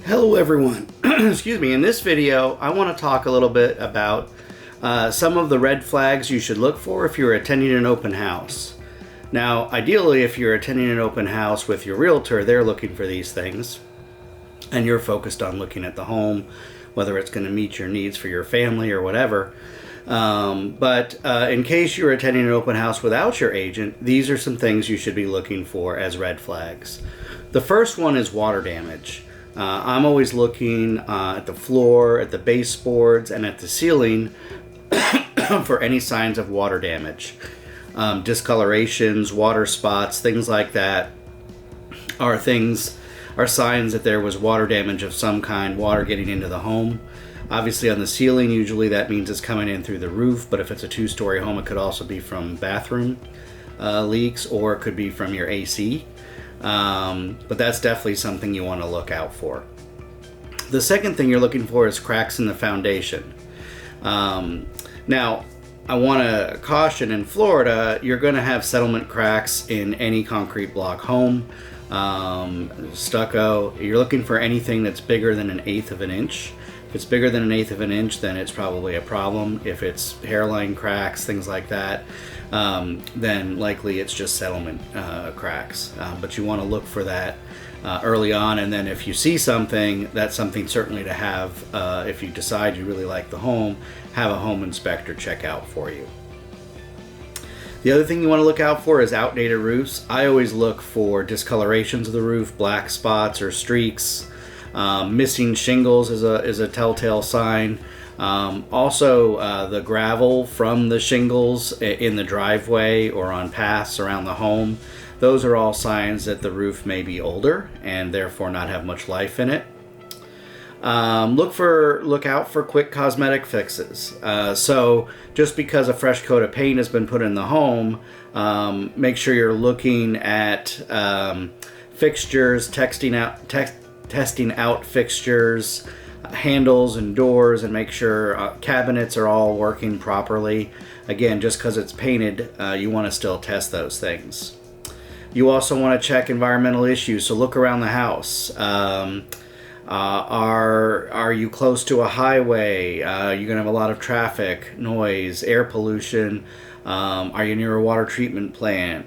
Hello everyone. Excuse me. In this video, I want to talk a little bit about some of the red flags you should look for if you're attending an open house. Now, ideally, if you're attending an open house with your realtor, they're looking for these things, and you're focused on looking at the home, whether it's going to meet your needs for your family or whatever. But in case you're attending an open house without your agent, these are some things you should be looking for as red flags. The first one is water damage. I'm always looking at the floor, at the baseboards, and at the ceiling for any signs of water damage. Discolorations, water spots, things like that are signs that there was water damage of some kind, water getting into the home. Obviously on the ceiling, usually that means it's coming in through the roof, but if it's a two-story home, it could also be from bathroom leaks, or it could be from your AC. But that's definitely something you want to look out for. The second thing you're looking for is cracks in the foundation. Now, I want to caution, in Florida, you're going to have settlement cracks in any concrete block home. Stucco, you're looking for anything that's bigger than 1/8 of an inch. If it's bigger than 1/8 of an inch, then it's probably a problem. If it's hairline cracks, things like that, then likely it's just settlement cracks. But you want to look for that early on, and then if you see something, that's something certainly to have, if you decide you really like the home, have a home inspector check out for you. The other thing you want to look out for is outdated roofs. I always look for discolorations of the roof, black spots or streaks. Missing shingles is a telltale sign. Also, the gravel from the shingles in the driveway or on paths around the home, those are all signs that the roof may be older and therefore not have much life in it. Look out for quick cosmetic fixes. So just because a fresh coat of paint has been put in the home, make sure you're looking at fixtures, testing out fixtures, handles and doors, and make sure cabinets are all working properly. Again, just because it's painted, you want to still test those things. You also want to check environmental issues, so look around the house. Are you close to a highway? You're going to have a lot of traffic, noise, air pollution. Are you near a water treatment plant?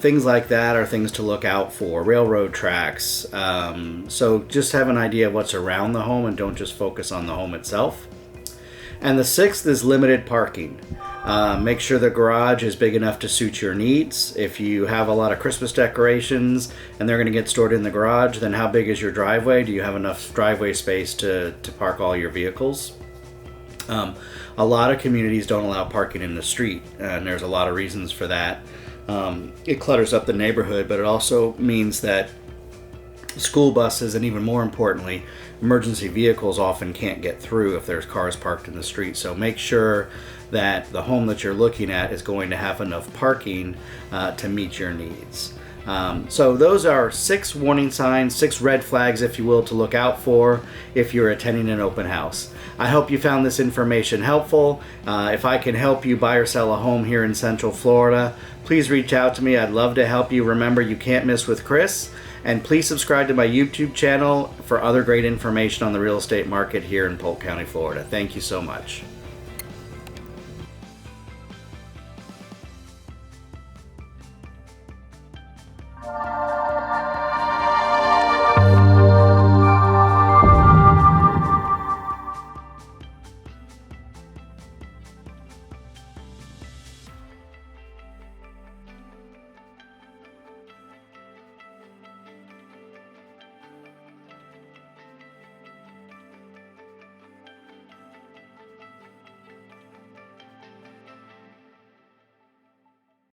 Things like that are things to look out for. Railroad tracks. So just have an idea of what's around the home and don't just focus on the home itself. And the sixth is limited parking. Make sure the garage is big enough to suit your needs. If you have a lot of Christmas decorations and they're going to get stored in the garage, then how big is your driveway? Do you have enough driveway space to park all your vehicles? A lot of communities don't allow parking in the street, and there's a lot of reasons for that. It clutters up the neighborhood, but it also means that school buses, and even more importantly, emergency vehicles often can't get through if there's cars parked in the street. So make sure that the home that you're looking at is going to have enough parking to meet your needs. So those are 6 warning signs, 6 red flags, if you will, to look out for if you're attending an open house. I hope you found this information helpful. If I can help you buy or sell a home here in Central Florida, please reach out to me. I'd love to help you. Remember, you can't miss with Chris. And please subscribe to my YouTube channel for other great information on the real estate market here in Polk County, Florida. Thank you so much.